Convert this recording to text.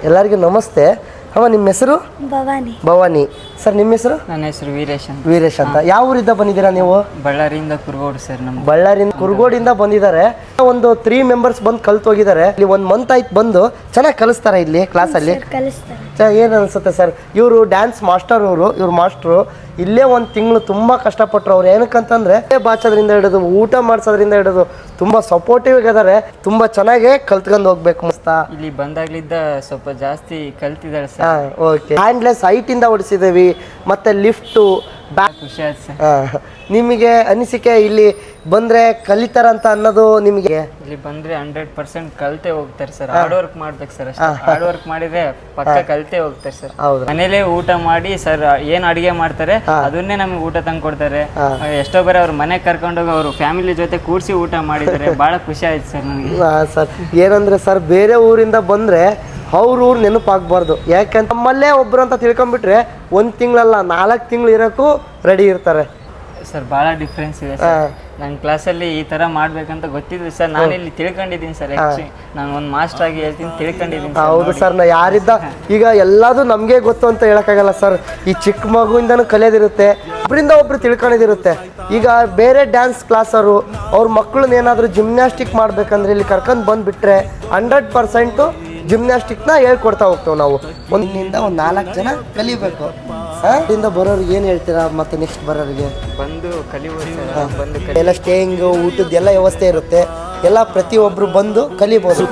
ಎಲ್ಲರಿಗೂ ನಮಸ್ತೆ. ಅಮ್ಮ ನಿಮ್ಮ ಹೆಸರು? ಭವಾನಿ. ಸರ್ ನಿಮ್ಮ ಹೆಸರು? ನನ್ನ ಹೆಸರು ವೀರೇಶ್ ಅಂತ. ಯಾವ ಊರಿಂದ ಬಂದಿದ್ದೀರಾ ನೀವು? ಬಳ್ಳಾರಿಯಿಂದ ಕುರುಗೋಡು ಸರ್. ಬಳ್ಳಾರಿಯಿಂದ ಕುರುಗೋಡಿಂದ ಬಂದಿದ್ದಾರೆ. ಒಂದು 3 ಮೆಂಬರ್ಸ್ ಬಂದು ಕಲ್ತು ಹೋಗಿದ್ದಾರೆ. ಇಲ್ಲಿ 1 ಮಂತ್ ಆಯ್ತು ಬಂದು. ಚೆನ್ನಾಗಿ ಕಲಿಸ್ತಾರೆ ಇಲ್ಲಿ ಕ್ಲಾಸಲ್ಲಿ. ಏನು ಅನಿಸುತ್ತೆ ಸರ್? ಇವರು ಡ್ಯಾನ್ಸ್ ಮಾಸ್ಟರ್, ಇವ್ರು ಮಾಸ್ಟ್ರು. ಇಲ್ಲೇ 1 ತಿಂಗಳು ತುಂಬ ಕಷ್ಟಪಟ್ಟರು. ಅವ್ರು ಏನಕ್ಕಂತಂದರೆ ಬಾಚೋದ್ರಿಂದ ಹಿಡಿದು ಊಟ ಮಾಡಿಸೋದ್ರಿಂದ ಹಿಡಿದು ತುಂಬ ಸಪೋರ್ಟಿವ್ ಇದ್ದಾರೆ. ತುಂಬ ಚೆನ್ನಾಗೇ ಕಲ್ತ್ಕೊಂಡು ಹೋಗ್ಬೇಕು ಮಸ್ತಾ. ಇಲ್ಲಿ ಬಂದಾಗ್ಲಿದ್ದ ಸ್ವಲ್ಪ ಜಾಸ್ತಿ ಕಲ್ತಿದ್ದಾರೆ ಸರ್. ಹಾಂ, ಓಕೆ. ಹ್ಯಾಂಡ್ಲೆಸ್ ಹೈಟಿಂದ ಓಡಿಸಿದ್ದೀವಿ, ಮತ್ತು ಲಿಫ್ಟು ಬ್ಯಾಕ್. ಖುಷಿ ಆಯ್ತು ಸರ್. ನಿಮಗೆ ಅನಿಸಿಕೆ ಇಲ್ಲಿ ಬಂದರೆ ಕಲಿತಾರಂತ ಅನ್ನೋದು ನಿಮಗೆ? ಇಲ್ಲಿ ಬಂದರೆ 100% ಕಲ್ತೇ ಹೋಗ್ತಾರೆ ಸರ್. ಹಾರ್ಡ್ ವರ್ಕ್ ಮಾಡ್ಬೇಕು ಸರ್. ಅಷ್ಟೇ ಹಾರ್ಡ್ ವರ್ಕ್ ಮಾಡಿದ್ರೆ ಪಕ್ಕ ಕಲ್ತೇ ಹೋಗ್ತಾರೆ ಸರ್. ಮನೇಲೆ ಊಟ ಮಾಡಿ ಸರ್ ಏನು ಅಡಿಗೆ ಮಾಡ್ತಾರೆ ಅದನ್ನೇ ನಮಗೆ ಊಟ ತಂದು ಕೊಡ್ತಾರೆ. ಎಷ್ಟೋ ಬೇರೆ ಅವ್ರ ಮನೆಗೆ ಕರ್ಕೊಂಡೋಗಿ ಅವರು ಫ್ಯಾಮಿಲಿ ಜೊತೆ ಕೂರಿಸಿ ಊಟ ಮಾಡಿದ್ದಾರೆ. ಭಾಳ ಖುಷಿ ಆಯ್ತು ಸರ್ ನನಗೆ. ಸರ್ ಏನಂದರೆ ಸರ್, ಬೇರೆ ಊರಿಂದ ಬಂದರೆ ಅವ್ರ ಊರು ನೆನಪಾಗಬಾರ್ದು. ಯಾಕಂತ ನಮ್ಮಲ್ಲೇ ಒಬ್ರು ಅಂತ ತಿಳ್ಕೊಂಡ್ಬಿಟ್ರೆ 1 ತಿಂಗಳಲ್ಲ 4 ತಿಂಗಳು ಇರೋಕ್ಕೂ ರೆಡಿ ಇರ್ತಾರೆ ಸರ್. ಭಾಳ ಡಿಫ್ರೆನ್ಸ್ ಇದೆ ಸರ್. ನನ್ನ ಕ್ಲಾಸಲ್ಲಿ ಈ ಥರ ಮಾಡ್ಬೇಕಂತ ಗೊತ್ತಿದ್ವಿ ಸರ್. ನಾನು ಇಲ್ಲಿ ತಿಳ್ಕೊಂಡಿದ್ದೀನಿ ಸರ್. ನಾನು ಒಂದು ಮಾಸ್ಟರ್ ಆಗಿ ಹೇಳ್ತೀನಿ, ತಿಳ್ಕೊಂಡಿದ್ದೀನಿ. ಹೌದು ಸರ್. ನಾ ಯಾರಿದ್ದ ಈಗ ಎಲ್ಲದು ನಮಗೆ ಗೊತ್ತು ಅಂತ ಹೇಳೋಕ್ಕಾಗಲ್ಲ ಸರ್. ಈ ಚಿಕ್ಕ ಮಗುವಿಂದನೂ ಕಲಿಯೋದಿರುತ್ತೆ, ಒಬ್ಬರಿಂದ ಒಬ್ರು ತಿಳ್ಕೊಂಡಿದಿರುತ್ತೆ. ಈಗ ಬೇರೆ ಡ್ಯಾನ್ಸ್ ಕ್ಲಾಸರು ಅವ್ರ ಮಕ್ಕಳನ್ನ ಏನಾದರೂ ಜಿಮ್ನಾಸ್ಟಿಕ್ ಮಾಡ್ಬೇಕಂದ್ರೆ ಇಲ್ಲಿ ಕರ್ಕೊಂಡು ಬಂದುಬಿಟ್ರೆ 100% ಜಿಮ್ನಾಸ್ಟಿಕ್ನ ಹೇಳ್ಕೊಡ್ತಾ ಹೋಗ್ತೇವೆ ನಾವು. ಒಂದಿನಿಂದ 4 ಜನ ಕಲಿಬೇಕು. ಇಂದ ಬರೋರಿಗೆ ಏನು ಹೇಳ್ತೀರಾ? ಮತ್ತೆ ನೆಕ್ಸ್ಟ್ ಬರೋರಿಗೆ ಬಂದು ಕಲಿಬೋದು. ಎಲ್ಲ ಸ್ಟೇಯಿಂಗ್, ಊಟದ ಎಲ್ಲ ವ್ಯವಸ್ಥೆ ಇರುತ್ತೆ. ಎಲ್ಲ ಪ್ರತಿಯೊಬ್ಬರು ಬಂದು ಕಲಿಬೋದು.